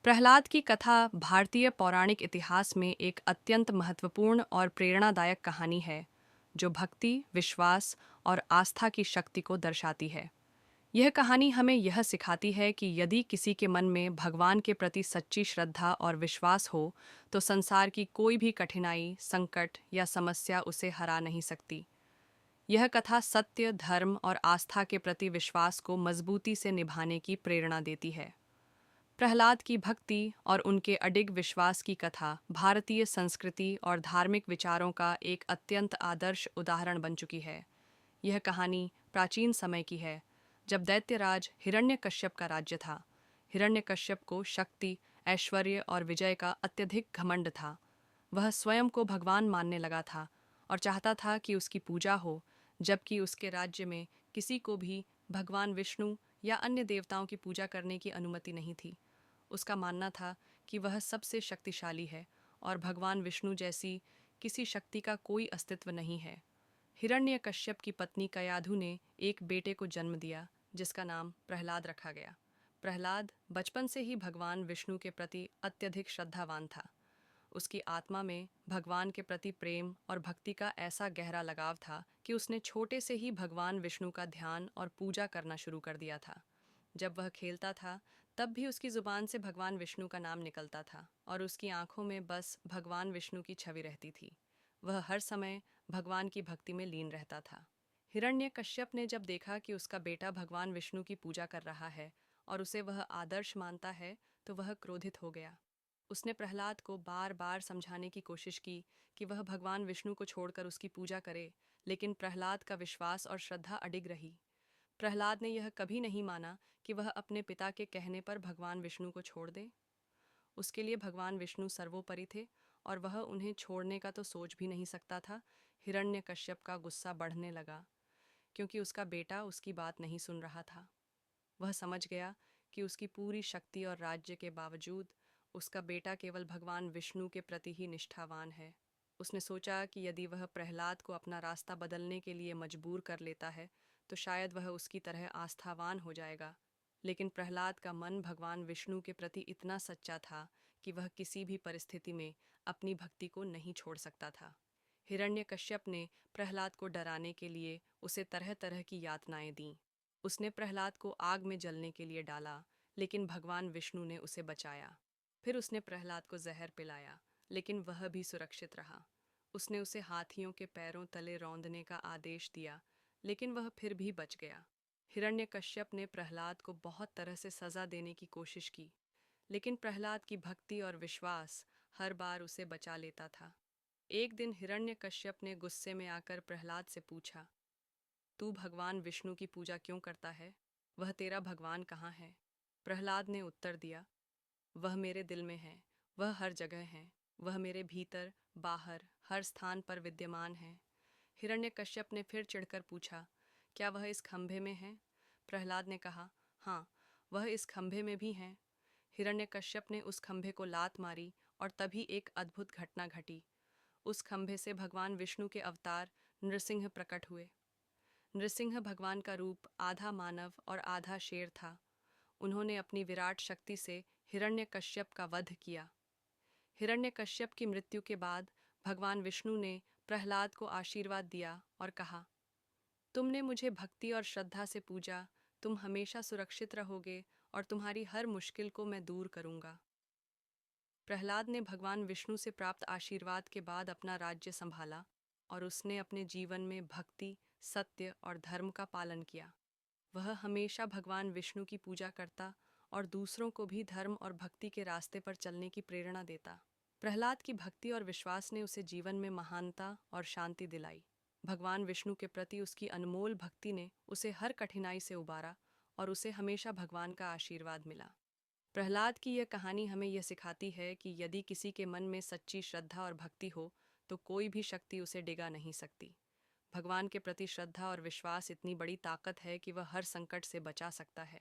प्रहलाद की कथा भारतीय पौराणिक इतिहास में एक अत्यंत महत्वपूर्ण और प्रेरणादायक कहानी है, जो भक्ति, विश्वास और आस्था की शक्ति को दर्शाती है। यह कहानी हमें यह सिखाती है कि यदि किसी के मन में भगवान के प्रति सच्ची श्रद्धा और विश्वास हो, तो संसार की कोई भी कठिनाई, संकट या समस्या उसे हरा नहीं सकती। यह कथा सत्य, धर्म और आस्था के प्रति विश्वास को मजबूती से निभाने की प्रेरणा देती है। प्रहलाद की भक्ति और उनके अडिग विश्वास की कथा भारतीय संस्कृति और धार्मिक विचारों का एक अत्यंत आदर्श उदाहरण बन चुकी है। यह कहानी प्राचीन समय की है, जब दैत्यराज हिरण्यकश्यप का राज्य था। हिरण्यकश्यप को शक्ति, ऐश्वर्य और विजय का अत्यधिक घमंड था। वह स्वयं को भगवान मानने लगा था और चाहता था कि उसकी पूजा हो, जबकि उसके राज्य में किसी को भी भगवान विष्णु या अन्य देवताओं की पूजा करने की अनुमति नहीं थी। उसका मानना था कि वह सबसे शक्तिशाली है और भगवान विष्णु जैसी किसी शक्ति का कोई अस्तित्व नहीं है। हिरण्यकश्यप की पत्नी कयाधु ने एक बेटे को जन्म दिया, जिसका नाम प्रहलाद रखा गया। प्रहलाद बचपन से ही भगवान विष्णु के प्रति अत्यधिक श्रद्धावान था। उसकी आत्मा में भगवान के प्रति प्रेम और भक्ति का ऐसा गहरा लगाव था कि उसने छोटे से ही भगवान विष्णु का ध्यान और पूजा करना शुरू कर दिया था। जब वह खेलता था, तब भी उसकी जुबान से भगवान विष्णु का नाम निकलता था और उसकी आंखों में बस भगवान विष्णु की छवि रहती थी। वह हर समय भगवान की भक्ति में लीन रहता था। हिरण्यकश्यप ने जब देखा कि उसका बेटा भगवान विष्णु की पूजा कर रहा है और उसे वह आदर्श मानता है, तो वह क्रोधित हो गया। उसने प्रहलाद को बार बार समझाने की कोशिश की कि वह भगवान विष्णु को छोड़कर उसकी पूजा करे, लेकिन प्रहलाद का विश्वास और श्रद्धा अडिग रही। प्रहलाद ने यह कभी नहीं माना कि वह अपने पिता के कहने पर भगवान विष्णु को छोड़ दे। उसके लिए भगवान विष्णु सर्वोपरि थे और वह उन्हें छोड़ने का तो सोच भी नहीं सकता था। हिरण्यकश्यप का गुस्सा बढ़ने लगा, क्योंकि उसका बेटा उसकी बात नहीं सुन रहा था। वह समझ गया कि उसकी पूरी शक्ति और राज्य के बावजूद उसका बेटा केवल भगवान विष्णु के प्रति ही निष्ठावान है। उसने सोचा कि यदि वह प्रहलाद को अपना रास्ता बदलने के लिए मजबूर कर लेता है, तो शायद वह उसकी तरह आस्थावान हो जाएगा। लेकिन प्रहलाद का मन भगवान विष्णु के प्रति इतना सच्चा था कि वह किसी भी परिस्थिति में अपनी भक्ति को नहीं छोड़ सकता था। हिरण्यकश्यप ने प्रहलाद को डराने के लिए उसे तरह तरह की यातनाएं दीं। उसने प्रहलाद को आग में जलने के लिए डाला, लेकिन भगवान विष्णु ने उसे बचाया। फिर उसने प्रहलाद को जहर पिलाया, लेकिन वह भी सुरक्षित रहा। उसने उसे हाथियों के पैरों तले रौंदने का आदेश दिया, लेकिन वह फिर भी बच गया। हिरण्यकश्यप ने प्रहलाद को बहुत तरह से सजा देने की कोशिश की, लेकिन प्रहलाद की भक्ति और विश्वास हर बार उसे बचा लेता था। एक दिन हिरण्यकश्यप ने गुस्से में आकर प्रहलाद से पूछा, तू भगवान विष्णु की पूजा क्यों करता है? वह तेरा भगवान कहाँ है? प्रहलाद ने उत्तर दिया, वह मेरे दिल में है, वह हर जगह है, वह मेरे भीतर, बाहर, हर स्थान पर विद्यमान है। हिरण्यकश्यप ने फिर चिढ़कर पूछा, क्या वह इस खंभे में है? प्रहलाद ने कहा, हाँ, वह इस खंभे में भी है। हिरण्यकश्यप ने उस खंभे को लात मारी और तभी एक अद्भुत घटना घटी। उस खंभे से भगवान विष्णु के अवतार नृसिंह प्रकट हुए। नृसिंह भगवान का रूप आधा मानव और आधा शेर था। उन्होंने अपनी विराट शक्ति से हिरण्यकश्यप का वध किया। हिरण्यकश्यप की मृत्यु के बाद भगवान विष्णु ने प्रहलाद को आशीर्वाद दिया और कहा, तुमने मुझे भक्ति और श्रद्धा से पूजा, तुम हमेशा सुरक्षित रहोगे और तुम्हारी हर मुश्किल को मैं दूर करूंगा। प्रहलाद ने भगवान विष्णु से प्राप्त आशीर्वाद के बाद अपना राज्य संभाला और उसने अपने जीवन में भक्ति, सत्य और धर्म का पालन किया। वह हमेशा भगवान विष्णु की पूजा करता और दूसरों को भी धर्म और भक्ति के रास्ते पर चलने की प्रेरणा देता। प्रहलाद की भक्ति और विश्वास ने उसे जीवन में महानता और शांति दिलाई। भगवान विष्णु के प्रति उसकी अनमोल भक्ति ने उसे हर कठिनाई से उबारा और उसे हमेशा भगवान का आशीर्वाद मिला। प्रहलाद की यह कहानी हमें यह सिखाती है कि यदि किसी के मन में सच्ची श्रद्धा और भक्ति हो, तो कोई भी शक्ति उसे डिगा नहीं सकती। भगवान के प्रति श्रद्धा और विश्वास इतनी बड़ी ताकत है कि वह हर संकट से बचा सकता है।